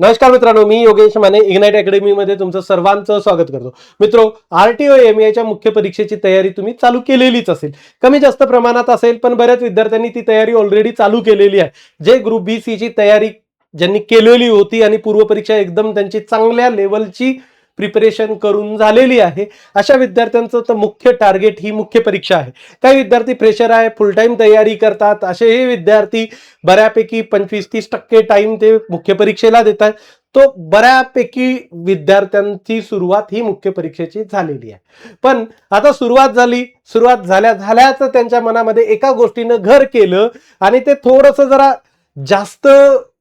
नमस्कार मित्रांनो, मी योगेश माने इग्नाइट अकॅडमीमध्ये तुमचं सर्वांचं स्वागत करतो. मित्रो, आरटीओ एमईच्या मुख्य परीक्षेची तयारी तुम्ही चालू केलेलीच असेल, कमी जास्त प्रमाणात असेल, पण बऱ्याच विद्यार्थ्यांनी ती तयारी ऑलरेडी चालू केलेली आहे. जे ग्रुप बी सी ची तयारी ज्यांनी केलेली होती आणि पूर्वपरीक्षा एकदम त्यांची चांगल्या लेवलची प्रिपरेशन करून झालेली आहे, अशा विद्यार्थ्यांचं तर मुख्य टार्गेट ही मुख्य परीक्षा आहे. काही विद्यार्थी प्रेशर आहे, फुल टाइम तयारी करतात, असे हे विद्यार्थी बऱ्यापैकी 25-30% टाइम ते मुख्य परीक्षेला देतात. तो बऱ्यापैकी विद्यार्थ्यांची सुरुवात ही मुख्य परीक्षेची झालेली आहे. पण आता सुरुवात झाल्याच त्यांच्या मनामध्ये एका गोष्टीनं घर केलं आणि ते थोडंसं जरा जास्त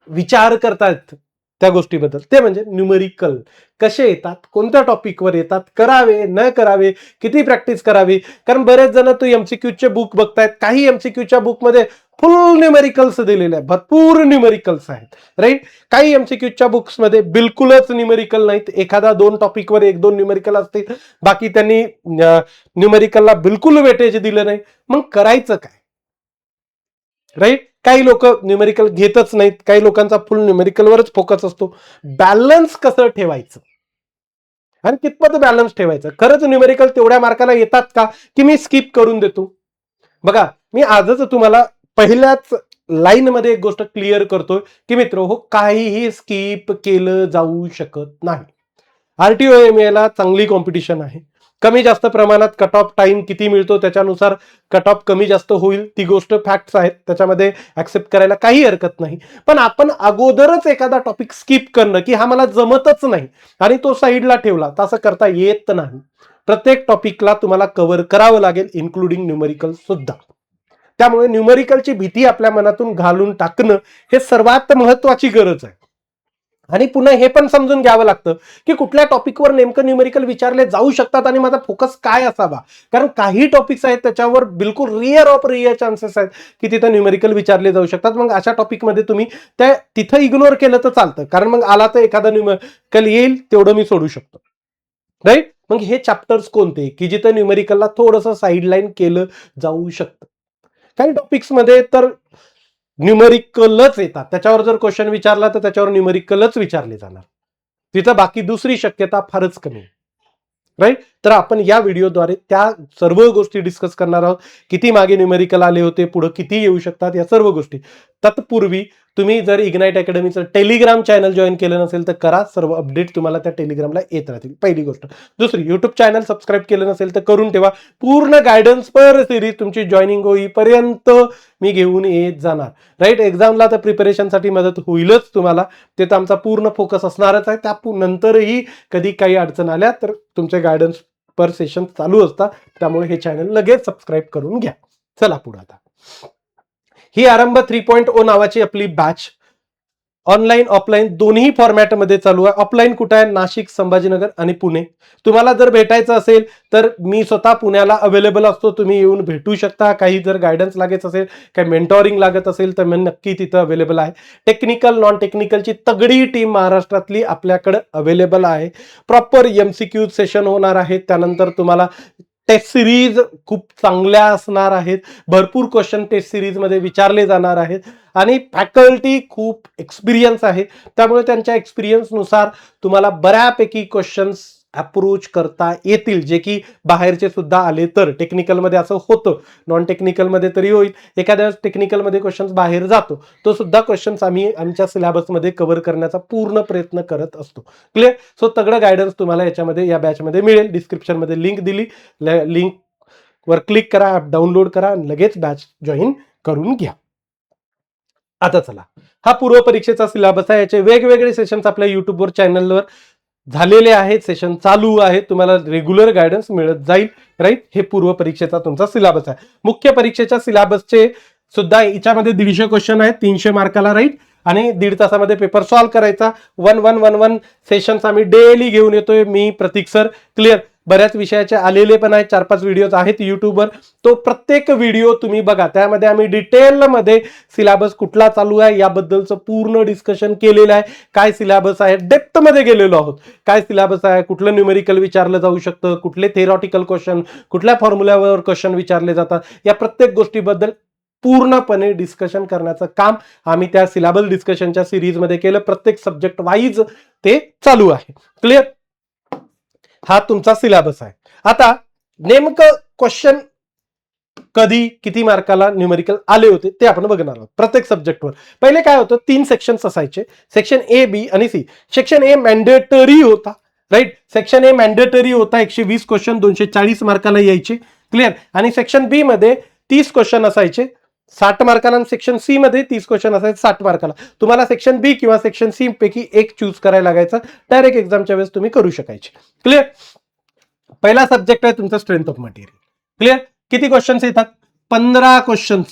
विचार करतात त्या गोष्टीबद्दल. ते म्हणजे न्यूमेरिकल कसे येतात, कोणत्या टॉपिकवर येतात, करावे न करावे, किती प्रॅक्टिस करावी. कारण बरेच जण तो एमसीक्यूचे बुक बघतायत, काही एमसीक्यूच्या बुकमध्ये फुल न्यूमेरिकल्स दिलेले आहेत, भरपूर न्यूमेरिकल्स आहेत, राईट. काही एमसीक्यूच्या बुक्समध्ये बिलकुलच न्यूमेरिकल नाहीत, एखादा दोन टॉपिकवर एक दोन न्यूमेरिकल असतील, बाकी त्यांनी न्यूमेरिकलला बिलकुल वेटेज दिलं नाही. मग करायचं काय, राईट. काही लोक न्यूमेरिकल घेतच नाहीत, काही लोकांचा फुल न्यूमेरिकलवरच फोकस असतो. बॅलन्स कसं ठेवायचं आणि कितपत बॅलन्स ठेवायचं? खरंच न्यूमेरिकल तेवढ्या मार्काला येतात का की मी स्किप करून देतो? बघा, मी आजच तुम्हाला पहिल्याच लाईन मध्ये एक गोष्ट क्लिअर करतोय की मित्र हो, काहीही स्किप केलं जाऊ शकत नाही. आरटीओ एमए ला चांगली कॉम्पिटिशन आहे. कमी जास्त प्रमाणात कट ऑफ टाइम किती मिळतो त्याच्यानुसार कट ऑफ कमी जास्त होईल, ती गोष्ट फॅक्ट्स आहेत, त्याच्यामध्ये ऍक्सेप्ट करायला काही हरकत नाही. पण आपण अगोदरच एखादा टॉपिक स्किप करणं की हा मला जमतच नाही आणि तो साईडला ठेवला, तसं करता येत नाही. प्रत्येक टॉपिकला तुम्हाला कव्हर करावं लागेल, इन्क्लुडिंग न्यूमेरिकल सुद्धा. त्यामुळे न्यूमेरिकलची भीती आपल्या मनातून घालून टाकणं हे सर्वात महत्वाची गरज आहे. आणि पुन्हा हे पण समजून घ्यावं लागतं की कुठल्या टॉपिकवर नेमकं न्यूमेरिकल विचारले जाऊ शकतात आणि माझा फोकस काय असावा. कारण काही टॉपिक्स आहेत त्याच्यावर बिलकुल रिअर ऑफ रिअर चान्सेस आहेत की तिथं न्यूमेरिकल विचारले जाऊ शकतात. मग अशा टॉपिकमध्ये तुम्ही त्या तिथं इग्नोर केलं तर चालतं, कारण मग आला तर एखादा न्यूमेरिकल येईल तेवढं मी सोडू शकतो, राईट. मग हे चॅप्टर्स कोणते की जिथं न्यूमेरिकलला थोडंसं साईडलाईन केलं जाऊ शकतं? काही टॉपिक्स मध्ये तर न्यूमेरिकलच येतात, त्याच्यावर जर क्वेश्चन विचारला तर त्याच्यावर न्यूमेरिकलच विचारले जाणार, तिथं बाकी दुसरी शक्यता फारच कमी, राईट. तर आपण या व्हिडिओद्वारे त्या सर्व गोष्टी डिस्कस करणार आहोत. किती मागे न्यूमेरिकल आले होते, पुढे किती येऊ शकतात, या सर्व गोष्टी. तत्पूर्वी तुम्ही जर इग्नाइट अकॅडमीचं टेलिग्राम चॅनल जॉईन केलं नसेल तर करा, सर्व अपडेट तुम्हाला त्या टेलिग्रामला येत राहतील, पहिली गोष्ट. दुसरी, युट्यूब चॅनल सबस्क्राईब केलं नसेल तर करून ठेवा. पूर्ण गायडन्स पर सिरीज तुमची जॉईनिंग होईपर्यंत मी घेऊन येत जाणार, राईट. एक्झामला तर प्रिपरेशनसाठी मदत होईलच तुम्हाला, ते तर आमचा पूर्ण फोकस असणारच आहे. त्या नंतरही कधी काही अडचण आल्या तर तुमचे गायडन्स पर सेशन चालू असतात, त्यामुळे हे चॅनल लगेच सबस्क्राईब करून घ्या. चला पुढे. आता ही आरंभ 3.0 नावाची आपली बॅच ऑनलाईन ऑफलाईन दोन्ही फॉर्मॅटमध्ये चालू आहे. ऑफलाईन कुठे आहे? नाशिक, संभाजीनगर आणि पुणे. तुम्हाला जर भेटायचं असेल तर मी स्वतः पुण्याला अवेलेबल असतो, तुम्ही येऊन भेटू शकता. काही जर गायडन्स लागत असेल, काही मेंटॉरिंग लागत असेल तर मी नक्की तिथं अवेलेबल आहे. टेक्निकल नॉन टेक्निकलची तगडी टीम महाराष्ट्रातली आपल्याकडे अवेलेबल आहे. प्रॉपर एमसीक्यू सेशन होणार आहे, त्यानंतर तुम्हाला टेस्ट सिरीज खूप चांगल्या असणार आहेत, भरपूर क्वेश्चन टेस्ट सिरीज मध्ये विचारले जाणार आहेत आणि फॅकल्टी खूप एक्सपिरियन्स आहे, त्यामुळे त्यांच्या एक्सपिरियन्सनुसार तुम्हाला बऱ्यापैकी क्वेश्चन्स अप्रोच करता येतील, जे की बाहेरचे सुद्धा आले तर. टेक्निकलमध्ये असं होतं, नॉन टेक्निकलमध्ये तरी होईल, एखाद्या टेक्निकलमध्ये क्वेश्चन्स बाहेर जातो, तो सुद्धा क्वेश्चन्स आम्ही आमच्या सिलेबसमध्ये कव्हर करण्याचा पूर्ण प्रयत्न करत असतो. क्लिअर. सो तगडं गायडन्स तुम्हाला याच्यामध्ये या बॅचमध्ये मिळेल. डिस्क्रिप्शनमध्ये लिंक दिली, लिंक वर क्लिक करा, ऍप डाउनलोड करा आणि लगेच बॅच जॉईन करून घ्या. आता चला, हा पूर्व परीक्षेचा सिलेबस आहे. याचे वेगवेगळे सेशन्स आपल्या युट्यूबवर चॅनलवर झालेले आहेत, सेशन चालू आहे, तुम्हाला रेग्युलर गायडन्स मिळत जाईल, राईट. हे पूर्व परीक्षेचा तुमचा सिलेबस आहे. मुख्य परीक्षेच्या सिलेबसचे सुद्धा याच्यामध्ये 150 क्वेश्चन आहेत, 300 मार्काला, राईट. आणि 1.5 तासामध्ये पेपर सॉल्व्ह करायचा. 1 सेशन्स आम्ही डेली घेऊन येतोय, मी, प्रतीक सर. क्लिअर. बऱ्याच विषयाचे आलेले पण आहेत, 4-5 व्हिडिओज आहेत युट्यूबवर, तो प्रत्येक व्हिडिओ तुम्ही बघा. त्यामध्ये आम्ही डिटेलमध्ये सिलेबस कुठला चालू आहे याबद्दलचं पूर्ण डिस्कशन केलेलं आहे. काय सिलेबस आहे, डेप्थमध्ये गेलेलो आहोत. काय सिलेबस आहे, कुठलं न्यूमेरिकल विचारलं जाऊ शकतं, कुठले थेरॉटिकल क्वेश्चन, कुठल्या फॉर्म्युल्यावर क्वेश्चन विचारले जातात, या प्रत्येक गोष्टीबद्दल पूर्णपणे डिस्कशन करण्याचं काम आम्ही त्या सिलेबल डिस्कशनच्या सिरीजमध्ये केलं. प्रत्येक सब्जेक्ट वाईज ते चालू आहे. क्लिअर? हा तुमचा सिलेबस आहे. आता नेमकं क्वेश्चन कधी किती मार्काला न्यूमेरिकल आले होते ते आपण बघणार आहोत प्रत्येक सब्जेक्टवर. पहिले काय होतं, 3 सेक्शन्स असायचे, सेक्शन ए, बी आणि सी. सेक्शन ए मॅन्डेटरी होता, राईट. सेक्शन ए मॅन्डेटरी होता, 120 क्वेश्चन 240 मार्काला यायचे. क्लिअर? आणि सेक्शन बी मध्ये 30 क्वेश्चन असायचे 60 मार्काला, आणि सेक्शन सी मध्ये 30 क्वेश्चन असायचे 60 मार्काला. तुम्हाला सेक्शन बी किंवा सेक्शन सी पैकी एक चूज करायला लागायचं. डायरेक्ट एक्झामच्या वेळेस तुम्ही करू शकायचे. क्लिअर? पहिला सब्जेक्ट आहे तुमचा स्ट्रेंथ ऑफ मटेरियल. क्लिअर? किती क्वेश्चन्स येतात? 15 क्वेश्चन्स.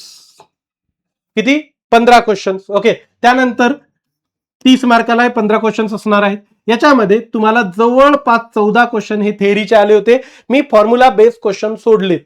किती? 15 क्वेश्चन्स. ओके. त्यानंतर 30 मार्काला 15 क्वेश्चन्स असणार आहेत. याच्यामध्ये तुम्हाला जवळपास 14 क्वेश्चन हे थेअरीचे आले होते. मी फॉर्म्युला बेस्ड क्वेश्चन सोडले,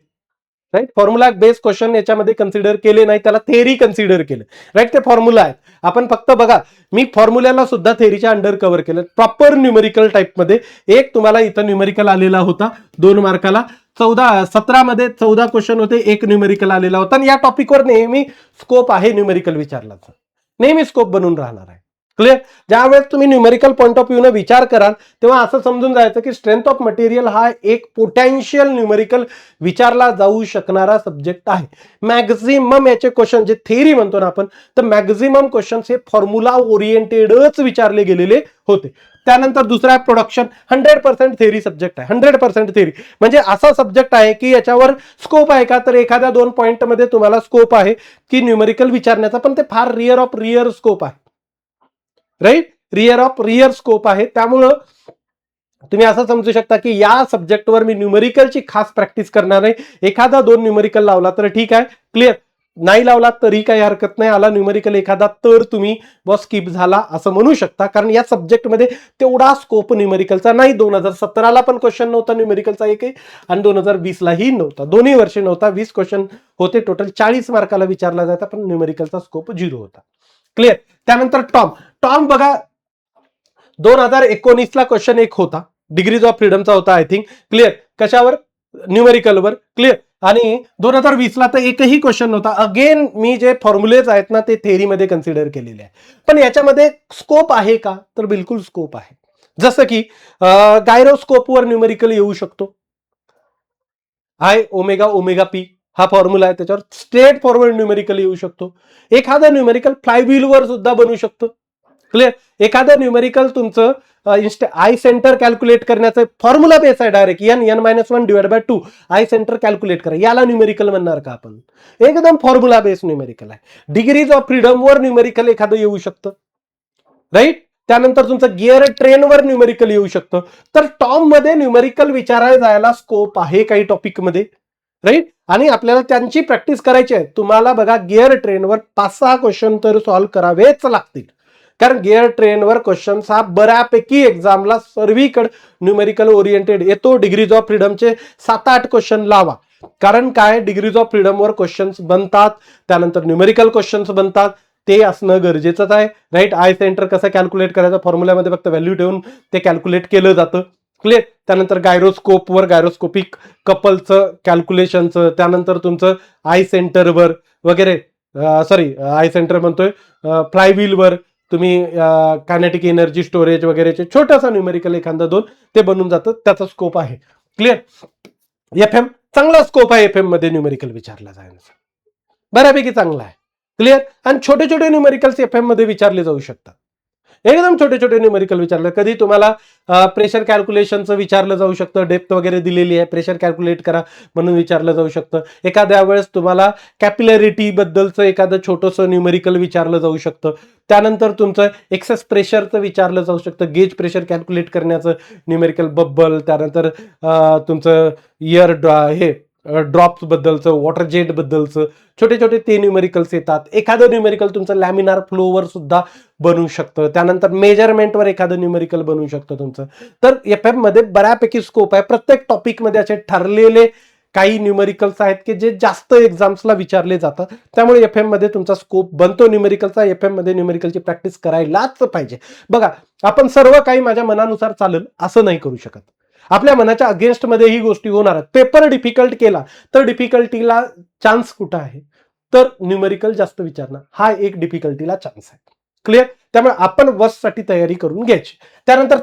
राईट. फॉर्म्युला बेस्ड क्वेश्चन याच्यामध्ये कन्सिडर केले नाही, त्याला थेअरी कन्सिडर केलं, राईट. ते फॉर्म्युला आहेत. आपण फक्त बघा, मी फॉर्म्युल्याला सुद्धा थेअरीच्या अंडर कव्हर केलं प्रॉपर न्यूमेरिकल टाइपमध्ये. एक तुम्हाला इथं न्यूमेरिकल आलेला होता 2 मार्काला. 17 मध्ये 14 क्वेश्चन होते, एक न्यूमेरिकल आलेला होता. आणि या टॉपिकवर नेहमी स्कोप आहे न्यूमेरिकल विचारल्याचा, नेहमी स्कोप बनून राहणार आहे. क्लिअर? ज्यावेळेस तुम्ही न्यूमेरिकल पॉईंट ऑफ व्ह्यूने विचार कराल तेव्हा असं समजून जायचं की स्ट्रेंथ ऑफ मटेरियल हा एक पोटेन्शियल न्यूमेरिकल विचारला जाऊ शकणारा सब्जेक्ट आहे. मॅक्झिमम याचे क्वेश्चन जे थेअरी म्हणतो ना आपण, तर मॅक्झिमम क्वेश्चन हे फॉर्म्युला ओरिएंटेडच विचारले गेलेले होते. त्यानंतर दुसरा प्रोडक्शन 100% थेअरी सब्जेक्ट आहे. 100% थेअरी म्हणजे असा सब्जेक्ट आहे की याच्यावर स्कोप आहे का, तर एखाद्या 2 पॉईंटमध्ये तुम्हाला स्कोप आहे की न्यूमेरिकल विचारण्याचा, पण ते फार रिअर ऑफ रिअर स्कोप आहे, right. Rare of rare scope आहे. त्यामुळं तुम्ही असं समजू शकता की या सब्जेक्टवर मी न्यूमेरिकलची खास प्रॅक्टिस करणार नाही. एखादा 2 न्यूमेरिकल लावला तर ठीक आहे, क्लिअर. नाही लावला तरी काही हरकत नाही. आला न्यूमेरिकल एखादा तर तुम्ही बस स्किप झाला असं म्हणू शकता, कारण या सब्जेक्टमध्ये तेवढा स्कोप न्यूमेरिकलचा नाही. 2017ला पण क्वेश्चन नव्हता न्यूमेरिकलचा एकही, आणि 2020लाही नव्हता. दोन्ही वर्षी नव्हता. 20 क्वेश्चन होते टोटल, 40 मार्काला विचारला जायचा, पण न्यूमेरिकलचा स्कोप 0 होता. क्लिअर? त्यानंतर टॉम बघा, 2019ला क्वेश्चन एक होता, डिग्रीज ऑफ फ्रीडमचा होता आय थिंक. क्लिअर? कशावर? न्यूमेरिकलवर. क्लिअर? आणि 2020ला तर एकही क्वेश्चन नव्हता. अगेन मी जे फॉर्म्युलेज आहेत ना ते थेअरीमध्ये कन्सिडर केलेले आहे. पण याच्यामध्ये स्कोप आहे का, तर बिलकुल स्कोप आहे. जसं की गायरोस्कोपवर न्यूमेरिकल येऊ शकतो. आय ओमेगा ओमेगा पी हा फॉर्म्युला आहे, त्याच्यावर स्ट्रेट फॉरवर्ड न्यूमेरिकल येऊ शकतो. एखादं न्यूमेरिकल फ्लायव्हीलवर सुद्धा बनू शकतो. क्लिअर? एखादं न्यूमेरिकल तुमचं आय सेंटर कॅल्क्युलेट करण्याचं फॉर्म्युला बेस आहे, direct n-1/2 I centre calculate करा, याला न्यूमेरिकल म्हणणार का आपण? एकदम फॉर्म्युला बेस न्यूमेरिकल आहे. डिग्रीज ऑफ फ्रीडमवर न्यूमेरिकल एखादं येऊ शकतं, राईट. त्यानंतर तुमचं गिअर ट्रेनवर न्यूमेरिकल येऊ शकतं. तर टॉम मध्ये न्यूमेरिकल विचारायला जायला स्कोप आहे काही टॉपिकमध्ये, राईट. आणि आपल्याला त्यांची प्रॅक्टिस करायची आहे. तुम्हाला बघा, गिअर ट्रेनवर 5-6 क्वेश्चन तर सॉल्व्ह करावेच लागतील, कारण गिअर ट्रेनवर क्वेश्चन हा बऱ्यापैकी एक्झामला सर्वीकडे न्यूमेरिकल ओरिएंटेड येतो. डिग्रीज ऑफ फ्रीडमचे 7-8 क्वेश्चन लावा, कारण काय, डिग्रीज ऑफ फ्रीडमवर क्वेश्चन्स बनतात, त्यानंतर न्यूमेरिकल क्वेश्चन्स बनतात, ते असणं गरजेचंच आहे, राईट. आय सेंटर कसं कॅल्क्युलेट करायचं, फॉर्म्युल्यामध्ये फक्त व्हॅल्यू ठेवून ते कॅल्क्युलेट केलं जातं. क्लिअर? त्यानंतर गायरोस्कोपवर गायरोस्कोपिक कपलचं कॅल्क्युलेशनचं, त्यानंतर तुमचं आय सेंटरवर वगैरे, सॉरी आय सेंटर म्हणतोय, फ्लायव्हीलवर तुम्ही कायनेटिक एनर्जी स्टोरेज वगैरेचे छोटासा न्यूमेरिकल एखादा 2 ते बनून जातं, त्याचा स्कोप आहे. क्लिअर? FM चांगला स्कोप आहे, FM मध्ये न्यूमेरिकल विचारला जायचा बऱ्यापैकी चांगला आहे. क्लिअर? आणि छोटे छोटे न्यूमेरिकल्स FM मध्ये विचारले जाऊ शकतात. एकदम छोटे छोटे न्यूमेरिकल विचारलं. कधी तुम्हाला प्रेशर कॅल्क्युलेशनचं विचारलं जाऊ शकतं, डेप्थ वगैरे दिलेली आहे, प्रेशर कॅल्क्युलेट करा म्हणून विचारलं जाऊ शकतं. एखाद्या वेळेस तुम्हाला कॅपिलॅरिटी बद्दलचं एखादं छोटंसं न्यूमेरिकल विचारलं जाऊ शकतं. त्यानंतर तुमचं एक्सेस प्रेशरचं विचारलं जाऊ शकतं, गेज प्रेशर कॅल्क्युलेट करण्याचं न्यूमेरिकल बबल, त्यानंतर तुमचं इयर हे ड्रॉप्स बद्दलचं, वॉटर जेट बद्दलचं छोटे छोटे ते न्यूमेरिकल्स येतात. एखादं न्यूमेरिकल तुमचं लॅमिनार फ्लोवर सुद्धा बनू शकतं. त्यानंतर मेजरमेंटवर एखादं न्यूमेरिकल बनू शकतं तुमचं. तर FM मध्ये बऱ्यापैकी स्कोप आहे. प्रत्येक टॉपिकमध्ये असे ठरलेले काही न्यूमेरिकल्स आहेत की जे जास्त एक्झाम्सला विचारले जातात. त्यामुळे FM मध्ये तुमचा स्कोप बनतो न्यूमेरिकलचा. FM मध्ये न्यूमेरिकलची प्रॅक्टिस करायलाच पाहिजे. बघा, आपण सर्व काही माझ्या मनानुसार चालेल असं नाही करू शकत. आपल्या मनाच्या अगेन्स्ट मध्ये ही गोष्टी होणार आहेत. पेपर डिफिकल्ट केला तर डिफिकल्टीला चान्स कुठं आहे? तर न्यूमेरिकल जास्त विचारणार, हा एक डिफिकल्टीला चान्स आहे. क्लिअर? त्यामुळे आपण वस्टसाठी तयारी करून घ्यायची. त्यानंतर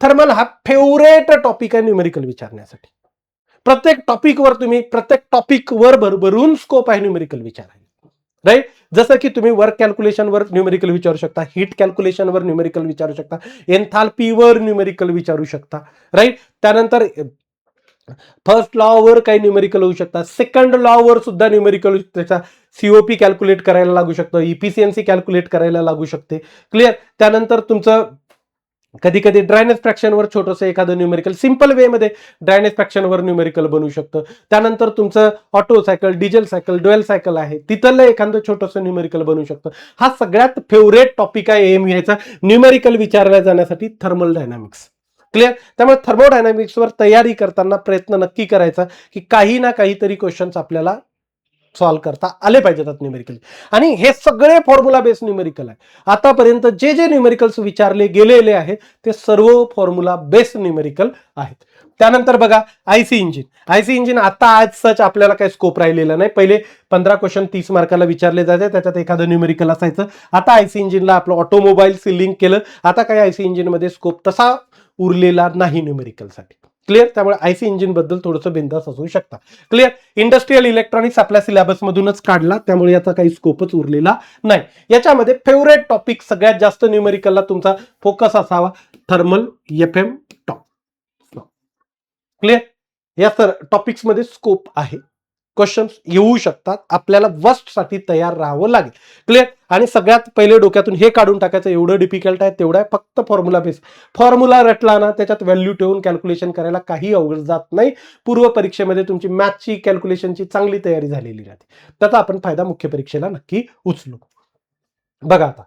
थर्मल हा फेवरेट टॉपिक आहे न्यूमेरिकल विचारण्यासाठी. प्रत्येक टॉपिकवर भरभरून स्कोप आहे न्यूमेरिकल विचारायला. राईट? जसं की तुम्ही वर्क कॅल्क्युलेशनवर न्यूमेरिकल विचारू शकता, हीट कॅल्क्युलेशनवर न्यूमेरिकल विचारू शकता, एन्थाल्पीवर न्यूमेरिकल विचारू शकता. राईट? त्यानंतर फर्स्ट लॉवर काही न्यूमेरिकल होऊ शकतात, सेकंड लॉवर सुद्धा न्यूमेरिकल, त्याचा सीओपी कॅल्क्युलेट करायला लागू शकतं, इफिशियन्सी कॅल्क्युलेट करायला लागू शकते. क्लिअर? त्यानंतर तुमचं कधी कधी ड्रायनेस फ्रॅक्शनवर छोटंसं एखादं न्यूमेरिकल सिंपल वे मध्ये ड्रायनेस फ्रॅक्शनवर न्यूमेरिकल बनू शकतं. त्यानंतर तुमचं auto cycle, diesel cycle, dual cycle आहे, तिथलं एखादं छोटंसं न्यूमेरिकल बनू शकतं. हा सगळ्यात फेवरेट टॉपिक आहे एएमईचा न्यूमेरिकल विचारल्या जाण्यासाठी, थर्मल डायनामिक्स. क्लिअर? त्यामुळे थर्मोडायनामिक्सवर तयारी करताना प्रयत्न नक्की करायचा की काही ना काहीतरी क्वेश्चन्स आपल्याला सॉल्व्ह करता आले पाहिजेत न्यूमेरिकल. आणि हे सगळे फॉर्म्युला बेस्ड न्यूमेरिकल आहे. आतापर्यंत जे जे न्यूमेरिकल्स विचारले गेलेले आहेत ते सर्व फॉर्म्युला बेस्ड न्यूमेरिकल आहेत. त्यानंतर बघा आयसी इंजिन आता आज सच आपल्याला काही स्कोप राहिलेला नाही. पहिले 15 क्वेश्चन 30 मार्काला विचारले जायचे, त्याच्यात एखादं न्यूमेरिकल असायचं. आता आयसी इंजिनला आपलं ऑटोमोबाईल लिंक केलं, आता काही आयसी इंजिन मध्ये स्कोप तसा उरलेला नाही न्यूमेरिकलसाठी. क्लिअर? त्यामुळे आयसी इंजिन बद्दल थोडंसं बिंदास असू शकता. क्लिअर? इंडस्ट्रियल इलेक्ट्रॉनिक्स आपल्या सिलेबस मधूनच काढला, त्यामुळे याचा काही स्कोपच उरलेला नाही. याच्यामध्ये फेवरेट टॉपिक सगळ्यात जास्त न्यूमेरिकलला तुमचा फोकस असावा थर्मल, एफएम, टॉप. क्लिअर? या टॉपिक्स मध्ये स्कोप आहे, क्वेश्चन्स येऊ शकतात, आपल्याला वस्ट साठी तयार राहावं लागेल. क्लिअर? आणि सगळ्यात पहिले डोक्यातून हे काढून टाकायचं, एवढं डिफिकल्ट आहे तेवढं आहे, फक्त फॉर्म्युला बेस. फॉर्म्युला रटला ना, त्याच्यात व्हॅल्यू ठेवून कॅल्क्युलेशन करायला काही अवघड जात नाही. पूर्व परीक्षेमध्ये तुमची मॅथची कॅल्क्युलेशनची चांगली तयारी झालेली राहते, त्याचा आपण फायदा मुख्य परीक्षेला नक्की उचलू. बघा आता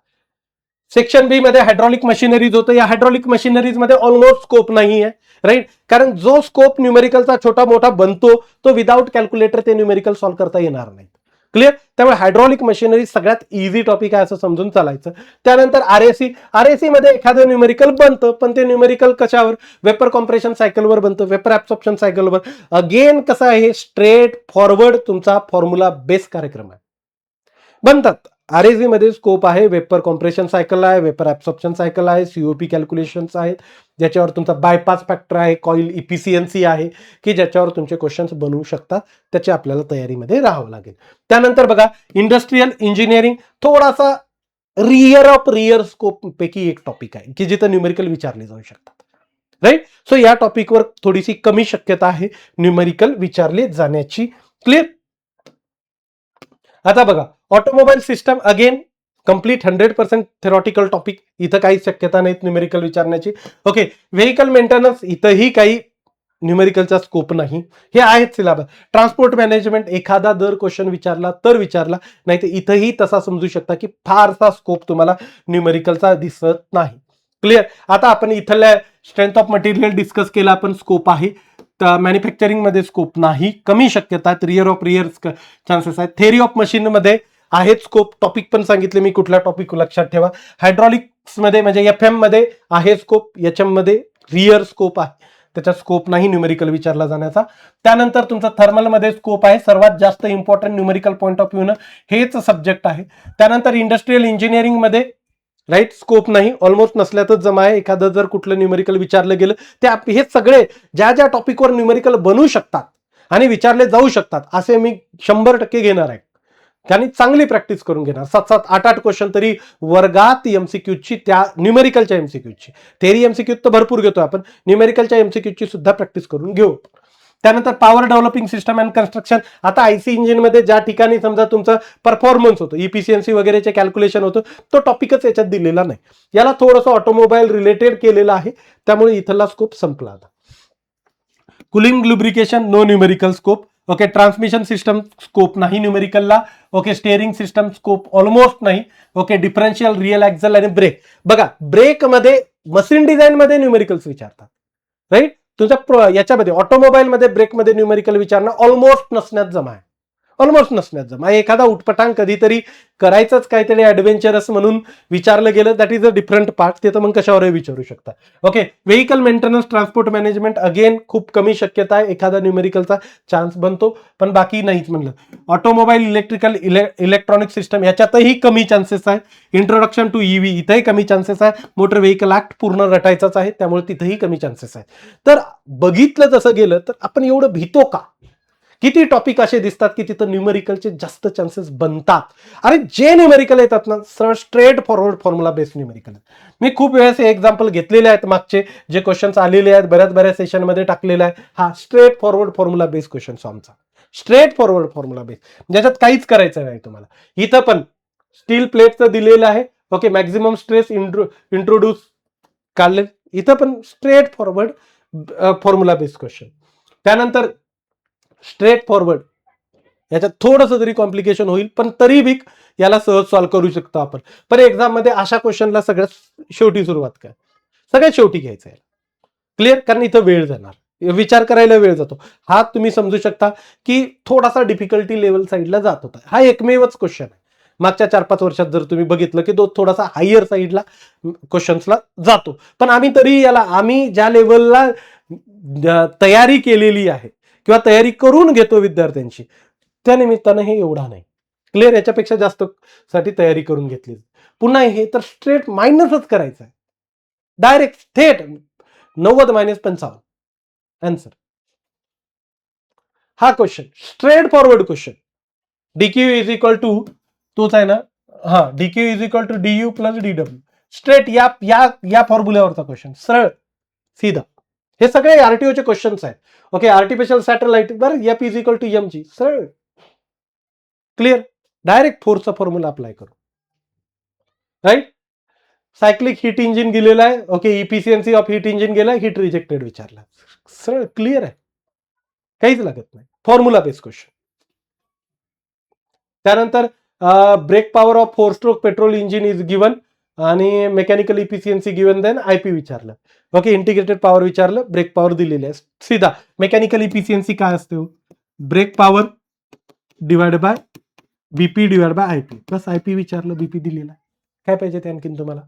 सेक्शन बी मध्ये हायड्रॉलिक मशिनरीज होतं. या हायड्रॉलिक मशिनरीज मध्ये ऑलमोस्ट स्कोप नाही आहे. राईट? कारण जो स्कोप न्यूमेरिकलचा छोटा मोठा बनतो तो विदाउट कॅल्क्युलेटर ते न्यूमेरिकल सॉल्व्ह करता येणार नाही. क्लिअर? त्यामुळे हायड्रॉलिक मशिनरी सगळ्यात इझी टॉपिक आहे असं समजून चालायचं. त्यानंतर आरएसी मध्ये एखादं न्यूमेरिकल बनतं, पण ते न्यूमेरिकल कशावर? वेपर कॉम्प्रेशन सायकलवर बनतं, वेपर ऍब्सॉर्प्शन सायकलवर. अगेन कसं आहे, स्ट्रेट फॉरवर्ड तुमचा फॉर्म्युला बेस कार्यक्रम आहे. बनतात आरएसी मध्ये स्कोप आहे, वेपर कॉम्प्रेशन सायकल आहे, वेपर ऍब्सॉर्प्शन सायकल आहे, सीओपी कॅल्क्युलेशन्स आहेत, ज्याच्यावर तुमचा बायपास फॅक्टर आहे, कॉईल इफिशियन्सी आहे, की ज्याच्यावर तुमचे क्वेश्चन्स बनवू शकतात. त्याची आपल्याला तयारीमध्ये राहावं लागेल. त्यानंतर बघा इंडस्ट्रियल इंजिनिअरिंग, थोडासा रियर स्कोप पैकी एक टॉपिक आहे की जिथं न्यूमेरिकल विचारले जाऊ शकतात. राईट? सो या टॉपिकवर थोडीशी कमी शक्यता आहे न्यूमेरिकल विचारले जाण्याची. क्लिअर? आता बघा automobile system, again complete 100% theoretical topic, इथं काही शक्यता नाहीत न्यूमेरिकल विचारण्याची. ओके. व्हेकल मेंटेनन्स, इथंही काही न्यूमेरिकलचा स्कोप नाही, हे आहेत सिलेबस. ट्रान्सपोर्ट मॅनेजमेंट एखादा दर क्वेश्चन विचारला तर विचारला, नाही तर इथंही तसा समजू शकता की फारसा स्कोप तुम्हाला न्यूमेरिकलचा दिसत नाही. क्लिअर? आता आपण इथल्या स्ट्रेंथ ऑफ मटेरियल डिस्कस केला, आपण स्कोप आहे. मॅन्युफॅक्चरिंग मध्ये स्कोप नाही, कमी शक्यता, रिअर चान्सेस आहेत. थेअरी ऑफ मशीन मध्ये आहेत स्कोप, टॉपिक पण सांगितले मी, कुठला टॉपिक लक्षात ठेवा. हायड्रॉलिक्स मध्ये म्हणजे एफएम मध्ये आहे स्कोप, एचएम मध्ये रिअर स्कोप आहे, त्याचा स्कोप नाही न्यूमेरिकल विचारला जाण्याचा. त्यानंतर तुमचा थर्मल मध्ये स्कोप आहे, सर्वात जास्त important numerical point of view हेच सब्जेक्ट आहे. त्यानंतर इंडस्ट्रियल इंजिनिअरिंग मध्ये राईट स्कोप नाही, ऑलमोस्ट नसल्यातच जमा आहे. एखादं जर कुठलं न्यूमेरिकल विचारलं गेलं, ते हे सगळे ज्या ज्या टॉपिकवर न्यूमेरिकल बनवू शकतात आणि विचारले जाऊ शकतात असे मी 100% घेणार आहे. त्यांनी चांगली प्रॅक्टिस करून घेणार, 7-7, 8-8 क्वेश्चन तरी वर्गात एमसीक्यूची, त्या न्यूमेरिकलच्या एमसीक्यूची. थेरी एमसीक्यू तर भरपूर घेतो आपण, न्यूमेरिकलच्या एमसीक्यूची सुद्धा प्रॅक्टिस करून घेऊ. त्यानंतर power developing system and construction. आता आयसी इंजिन मध्ये ज्या ठिकाणी समजा तुमचं परफॉर्मन्स होतं, इफिशियन्सी वगैरेचे कॅल्क्युलेशन होतं, तो टॉपिकच याच्यात दिलेला नाही. याला थोडंसं ऑटोमोबाईल रिलेटेड केलेलं आहे, त्यामुळे इथला स्कोप संपला. आता cooling lubrication, no numerical scope. Okay. Transmission system scope नाही न्यूमेरिकलला. Okay. Steering system scope almost नाही. ओके. डिफरन्शियल, रिअल ऍक्झल आणि ब्रेक. बघा ब्रेक मध्ये मशीन डिझाईन मध्ये न्यूमेरिकल्स विचारतात. राईट? तुमच्या याच्यामध्ये ऑटोमोबाईल मध्ये ब्रेक मध्ये न्यूमेरिकल विचारणं ऑलमोस्ट नसण्यात जमा आहे. ऑलमोस्ट नसण्याचं. मग एखादा उठपटांग कधीतरी करायचंच काहीतरी ऍडव्हेंचरस म्हणून विचारलं गेलं, that is a different part. ते तर मग कशावरही विचारू शकता. Okay, vehicle maintenance, transport management, again खूप कमी शक्यता आहे, एखादा न्यूमेरिकलचा चान्स बनतो, पण बाकी नाहीच म्हणलं. ऑटोमोबाईल, इलेक्ट्रिकल, इलेक्ट्रॉनिक सिस्टम याच्यातही कमी चान्सेस आहे. इंट्रोडक्शन टू ईव्ही इथंही कमी चान्सेस आहे. मोटर व्हेकल ऍक्ट पूर्ण रटायचाच आहे, त्यामुळे तिथेही कमी चान्सेस आहे. तर बघितलं तसं गेलं तर आपण एवढं भीतो का? किती टॉपिक असे दिसतात की तिथं न्यूमेरिकलचे जास्त चान्सेस बनतात. अरे जे न्यूमेरिकल येतात ना, सरळ straightforward formula based numerical. मी खूप वेळेस हे एक्झाम्पल घेतलेले आहेत मागचे, जे क्वेश्चन्स आलेले आहेत, बऱ्याच सेशनमध्ये टाकलेले आहे. हा straight forward formula based questions आमचा, स्ट्रेट फॉरवर्ड फॉर्म्युला बेस्ड, ज्याच्यात काहीच करायचं नाही तुम्हाला. इथं पण स्टील प्लेटचं दिलेलं आहे. ओके, मॅक्झिमम स्ट्रेस इंट्रोड्यूस काढले. इथं पण straight forward formula based question. त्यानंतर स्ट्रेट फॉरवर्ड, याच्यात थोडंसं तरी कॉम्प्लिकेशन होईल, पण तरी बी याला सहज सॉल्व्ह करू शकतो आपण. पण एक्झाम मध्ये अशा क्वेश्चनला सगळ्यात शेवटी सुरुवात काय, सगळ्यात शेवटी घ्यायचं आहे. क्लिअर? कारण इथं वेळ जाणार, विचार करायला वेळ जातो. हा तुम्ही समजू शकता की थोडासा डिफिकल्टी लेवल साईडला जात होता. हा एकमेवच क्वेश्चन आहे मागच्या 4-5 वर्षात जर तुम्ही बघितलं की तो थोडासा हायर साईडला क्वेश्चन्सला जातो. पण आम्ही तरी याला, आम्ही ज्या लेवलला तयारी केलेली आहे किंवा तयारी करून घेतो विद्यार्थ्यांची, त्या निमित्तानं हे एवढा नाही. क्लिअर? याच्यापेक्षा जास्त साठी तयारी करून घेतली. पुन्हा हे तर स्ट्रेट मायनसच करायचं आहे, डायरेक्ट थेट 90 - 55 आन्सर. हा question straightforward question. DQ is equal to, तोच आहे ना, हा, DQ is equal to DU plus DW. Straight या या या फॉर्म्युल्यावरचा क्वेश्चन, सरळ सीधा. हे सगळे आरटीओचे क्वेश्चन्स आहेत. ओके, आर्टिफिशियल सॅटेलाइट, बरं, F is equal to M G, सरळ. क्लिअर? डायरेक्ट फोर्सचा फॉर्म्युला अप्लाय करू. राईट? सायक्लिक हीट इंजिन दिलेला आहे. Okay, efficiency of heat engine गेला, हीट रिजेक्टेड विचारला, सरळ क्लिअर आहे, काहीच लागत नाही. Formula based question. त्यानंतर brake power of 4 stroke petrol engine is given आणि mechanical efficiency given, then IP विचारलं. ओके, इंटिग्रेटेड पॉवर विचारलं, ब्रेक पॉवर दिलेली आहे. सीधा मेकॅनिकल इफिशियन्सी काय असते? Brake power divide by BP divide by IP, plus IP विचारलं, बीपी दिलेला. काय पाहिजे ते आणखीन तुम्हाला?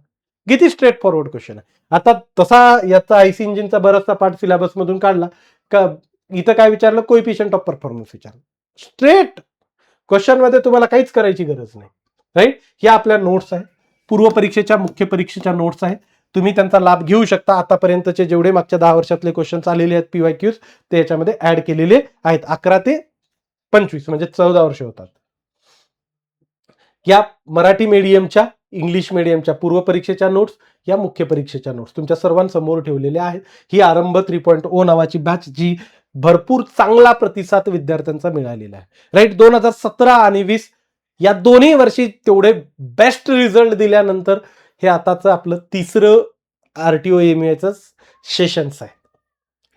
किती स्ट्रेट फॉरवर्ड क्वेश्चन आहे. आता तसा याचा आयसी इंजिनचा बराचसा पार्ट सिलेबस मधून काढला का, इथं काय विचारलं? कोएफिशियंट ऑफ परफॉर्मन्स विचारलं. स्ट्रेट क्वेश्चन मध्ये तुम्हाला काहीच करायची गरज नाही. राईट? या आपल्या नोट्स आहे, पूर्व परीक्षेच्या, मुख्य परीक्षेच्या नोट्स आहे. तुम्ही त्यांचा लाभ घेऊ शकता. आतापर्यंतचे जेवढे मागच्या 10 वर्षातले क्वेश्चन्स आलेले आहेत पीवायक्यूज, ते याच्यामध्ये ऍड केलेले आहेत. 11 ते 25 म्हणजे 14 वर्ष होतात. या मराठी मीडियमच्या, इंग्लिश मीडियमच्या पूर्व परीक्षेच्या नोट्स, या मुख्य परीक्षेच्या नोट्स तुमच्या सर्वांसमोर ठेवलेल्या आहेत. ही आरंभ 3.0 नावाची बॅच, जी भरपूर चांगला प्रतिसाद विद्यार्थ्यांचा मिळालेला आहे. राईट? 2017 आणि 20 या दोन्ही वर्षी तेवढे बेस्ट रिझल्ट दिल्यानंतर हे आताचं आपलं तिसरं आरटीओ एमएचं सेशन्स आहे.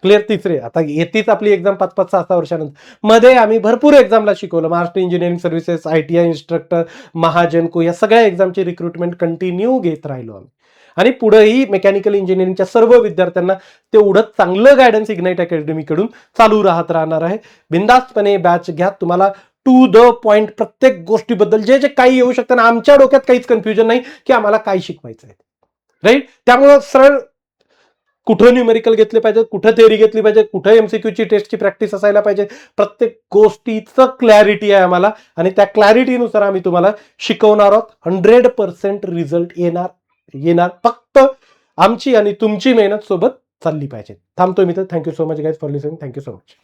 क्लिअर? तिसरे. आता येतेच आपली एक्झाम 5-5, 6-6 वर्षानंतर. मध्ये आम्ही भरपूर एक्झामला शिकवलं. Maharashtra engineering services, ITI instructor, Mahagenco, या सगळ्या एक्झामची रिक्रुटमेंट कंटिन्यू घेत राहिलो आम्ही. आणि पुढेही मेकॅनिकल इंजिनिअरिंगच्या सर्व विद्यार्थ्यांना तेवढंच चांगलं गायडन्स इग्नाइट अकॅडमीकडून चालू राहणार आहे. बिंदास्तपणे बॅच घ्या. तुम्हाला टू द पॉइंट प्रत्येक गोष्टीबद्दल जे जे काही येऊ शकतं ना, आमच्या डोक्यात काहीच कन्फ्युजन नाही की आम्हाला काय शिकवायचं आहे. राईट? त्यामुळं सरळ कुठं न्यूमेरिकल घेतले पाहिजे, कुठं थेअरी घेतली पाहिजे, कुठं एमसीक्यूची टेस्टची प्रॅक्टिस असायला पाहिजे, प्रत्येक गोष्टीचं क्लॅरिटी आहे आम्हाला. आणि त्या क्लॅरिटीनुसार आम्ही तुम्हाला शिकवणार आहोत. 100% रिझल्ट येणार. फक्त आमची आणि तुमची मेहनत सोबत चालली पाहिजे. थांबतोय मी तर. Thank you so much guys for listening. Thank you so much.